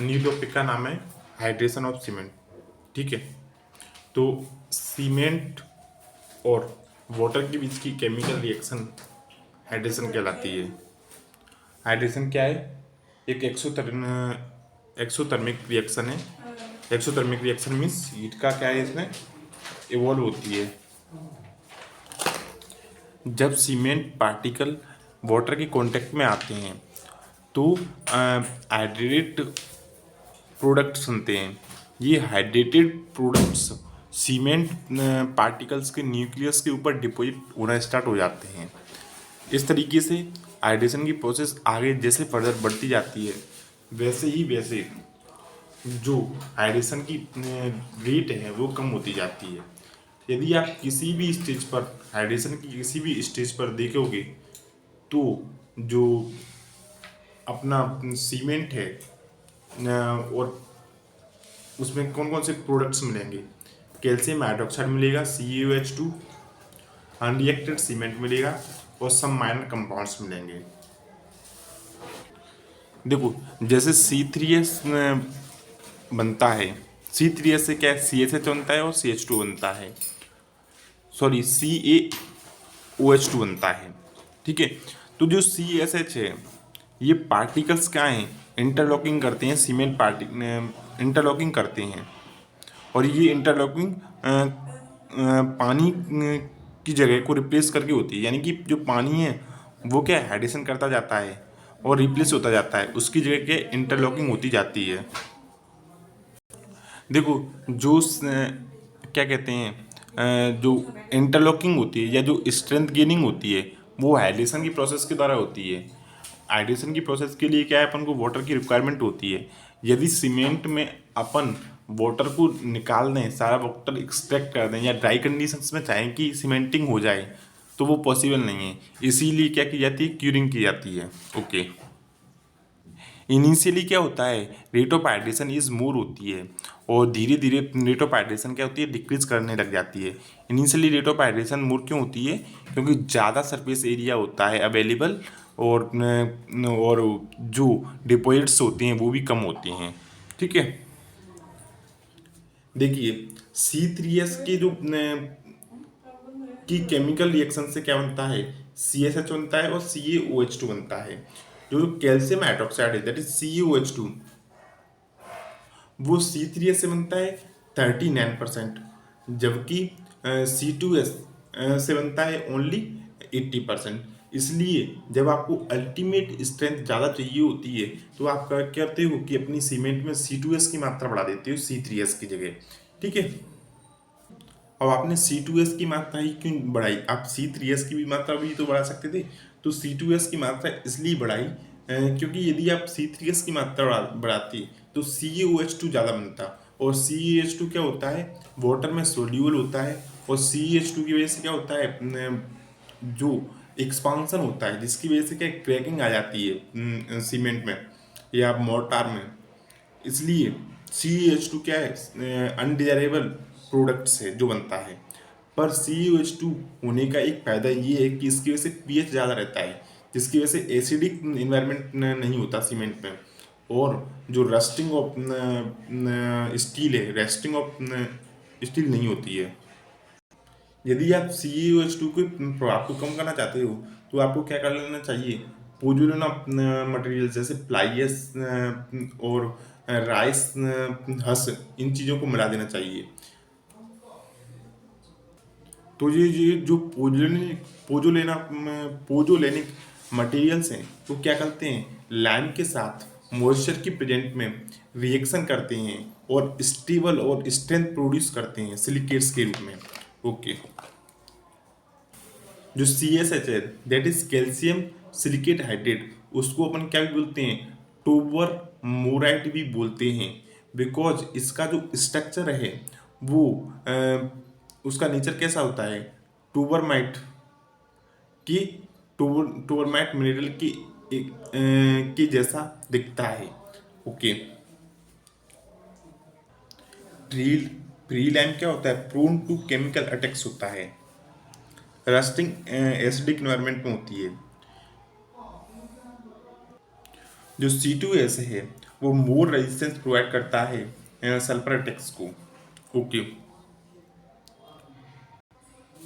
New topic का नाम है हाइड्रेशन ऑफ सीमेंट। ठीक है, तो सीमेंट और वाटर के बीच की केमिकल रिएक्शन हाइड्रेशन कहलाती है। हाइड्रेशन क्या है? एक एक्सोथर्मिक रिएक्शन है। एक्सोथर्मिक रिएक्शन मीन्स हीट का क्या है, इसमें इवॉल्व होती है। जब सीमेंट पार्टिकल वाटर के कांटेक्ट में आते हैं तो हाइड्रेटेड प्रोडक्ट्स बनते हैं। ये हाइड्रेटेड प्रोडक्ट्स सीमेंट पार्टिकल्स के न्यूक्लियस के ऊपर डिपॉजिट होना स्टार्ट हो जाते हैं। इस तरीके से हाइड्रेशन की प्रोसेस आगे जैसे फर्दर बढ़ती जाती है वैसे जो हाइड्रेशन की रेट है वो कम होती जाती है। यदि आप किसी भी स्टेज पर हाइड्रेशन की किसी भी स्टेज पर देखोगे तो जो अपना सीमेंट है और उसमें कौन कौन से प्रोडक्ट्स मिलेंगे? कैल्शियम हाइड्रोक्साइड मिलेगा, CaOH2, अनरिएक्टेड सीमेंट मिलेगा और सब माइनर कंपाउंड्स मिलेंगे। देखो, जैसे C3S बनता है, C3S से क्या है, CH बनता है और CH2 बनता है, सॉरी CaOH2 बनता है। ठीक है, तो जो CSH है ये पार्टिकल्स क्या हैं, इंटरलॉकिंग करते हैं, सीमेंट इंटरलॉकिंग करते हैं और ये इंटरलॉकिंग पानी की जगह को रिप्लेस करके होती है। यानी कि जो पानी है वो क्या हाइड्रेशन करता जाता है और रिप्लेस होता जाता है, उसकी जगह क्या इंटरलॉकिंग होती जाती है। देखो, जो क्या कहते हैं जो इंटरलॉकिंग होती है या जो स्ट्रेंथ गेनिंग होती है वो हाइड्रेशन की प्रोसेस के द्वारा होती है। हाइड्रेशन की प्रोसेस के लिए क्या है, अपन को वाटर की रिक्वायरमेंट होती है। यदि सीमेंट में अपन वाटर को निकाल दें, सारा वाटर एक्सट्रैक्ट कर दें या ड्राई कंडीशंस में चाहें कि सीमेंटिंग हो जाए तो वो पॉसिबल नहीं है। इसीलिए क्या की जाती है, क्यूरिंग की जाती है। ओके, इनिशियली क्या होता है, rate of hydration is more होती है और धीरे धीरे रेट ऑफ हाइड्रेशन क्या होती है, डिक्रीज करने लग जाती है। इनिशियली रेट ऑफ हाइड्रेशन मोर क्यों होती है? क्योंकि ज़्यादा सरफेस एरिया होता है अवेलेबल और जो डिपॉजिट्स होते हैं वो भी कम होते हैं। ठीक है, देखिए C3S के जो की केमिकल रिएक्शन से क्या बनता है, CSH बनता है और CaOH2 बनता है। जो कैल्शियम हाइड्रोक्साइड है दैट इज CaOH2 वो C3S से बनता है 39%, जबकि C2S से बनता है ओनली 80%। इसलिए जब आपको अल्टीमेट स्ट्रेंथ ज़्यादा चाहिए होती है तो आप क्या करते हो कि अपनी सीमेंट में C2S की मात्रा बढ़ा देते हो C3S की जगह। ठीक है, अब आपने C2S की मात्रा ही क्यों बढ़ाई? आप C3S की भी मात्रा भी तो बढ़ा सकते थे। तो C2S की मात्रा इसलिए बढ़ाई क्योंकि यदि आप C3S की मात्रा बढ़ाती तो CaOH2 ज़्यादा बनता और CaOH2 क्या होता है, वाटर में सोल्यूबल होता है और CaH2 की वजह से क्या होता है, जो एक्सपांसन होता है जिसकी वजह से क्या क्रैकिंग आ जाती है सीमेंट में या मोर्टार में। इसलिए CaH2 क्या है, अनडिजायरेबल प्रोडक्ट्स है जो बनता है। पर CaOH2 होने का एक फ़ायदा ये है कि इसकी वजह से pH ज़्यादा रहता है, जिसकी वजह से एसिडिक इन्वायरमेंट नहीं होता सीमेंट में। और जो रस्टिंग ऑफ स्टील है, रेस्टिंग ऑफ स्टील नहीं होती है। यदि आप CaOH2 के प्रभाव को कम करना चाहते हो तो आपको क्या कर लेना चाहिए, पोजुलेना मटेरियल जैसे प्लाइयस और राइस हस, इन चीज़ों को मिला देना चाहिए। तो ये जो पोजोलेनिक मटेरियल्स हैं वो क्या करते हैं, लाइम के साथ मॉइस्चर की प्रेजेंट में रिएक्शन करते हैं और स्टेबल और स्ट्रेंथ प्रोड्यूस करते हैं सिलिकेट्स के रूप में। ओके, जो CSH है that is calcium silicate hydrate, उसको अपन क्या भी बोलते हैं, टोबर मोराइट भी बोलते हैं। बिकॉज इसका जो स्ट्रक्चर है वो उसका नेचर कैसा होता है, टोबरमाइट की टोबरमाइट मिनरल की के जैसा दिखता है। ओके, ट्री ट्री लाइम क्या होता है, प्रोन टू केमिकल अटैक्स होता है, रस्टिंग एसिडिक इन्वायरमेंट में होती है। जो C2S है वो मोर रेजिस्टेंस प्रोवाइड करता है सल्फर अटैक्स को। ओके,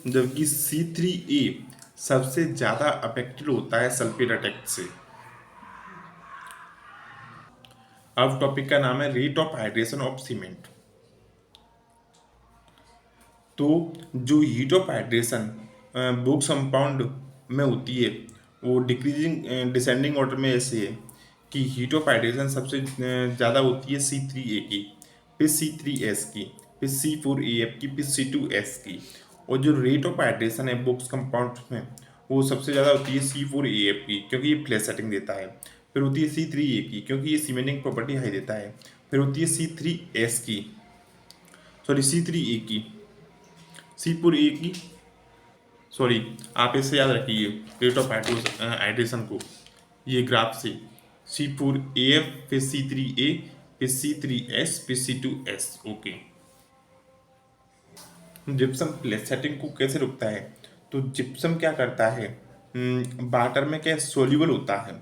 जबकि C3A सबसे ज़्यादा अफेक्टेड होता है सल्फेट अटैक से। अब टॉपिक का नाम है rate of hydration of cement. तो जो heat of hydration box compound में होती है वो डिक्रीजिंग डिसेंडिंग ऑर्डर में ऐसे है कि हीट ऑफ हाइड्रेशन सबसे ज़्यादा होती है C3A की, फिर C3S की, फिर C4AF की, फिर C2S की। और जो रेट ऑफ हाइड्रेशन है बोक्स कंपाउंड में वो सबसे ज़्यादा होती है C4AF की, क्योंकि ये फ्लैश सेटिंग देता है। फिर होती है C3A की, क्योंकि ये सीमेंटिंग प्रॉपर्टी हाई देता है। फिर होती है C3S की, सॉरी C3A की, C4A की, सॉरी, आप इसे याद रखिए रेट ऑफ हाइड्रेशन को, ये ग्राफ से C4AF, फिर C3A, फिर C3S, फिर C2S। Okay, gypsum plate setting को कैसे रुकता है? तो जिप्सम क्या करता है, वाटर में क्या सोल्यूबल होता है,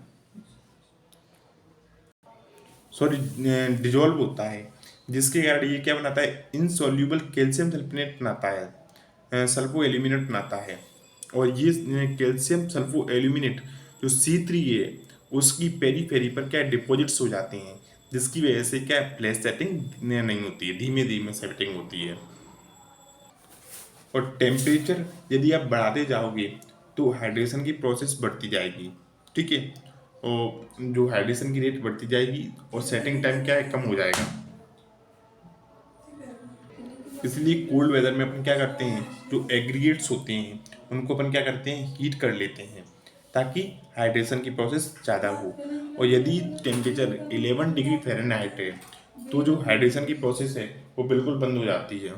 सॉरी डिजोल्व होता है, जिसके कारण ये क्या बनाता है, इनसॉल्यूबल कैल्शियम सल्फोनेट बनाता है, सल्फो एल्यूमिनेट बनाता है। और ये कैल्शियम सल्फो एल्यूमिनेट जो C3 है उसकी पेरीफेरी पर क्या डिपॉजिट्स हो जाते हैं, जिसकी वजह से क्या फ्लैश सेटिंग नहीं होती है, धीमे धीमे सेटिंग होती है। और टेम्परेचर यदि आप बढ़ाते जाओगे तो हाइड्रेशन की प्रोसेस बढ़ती जाएगी, ठीक है। और जो हाइड्रेशन की रेट बढ़ती जाएगी और सेटिंग टाइम क्या है, कम हो जाएगा। इसलिए कोल्ड वेदर में अपन क्या करते हैं, जो एग्रीगेट्स होते हैं उनको अपन क्या करते हैं, हीट कर लेते हैं ताकि हाइड्रेशन की प्रोसेस ज़्यादा हो। और यदि टेम्परेचर 11 डिग्री फ़ारेनहाइट है तो जो हाइड्रेशन की प्रोसेस है वो बिल्कुल बंद हो जाती है।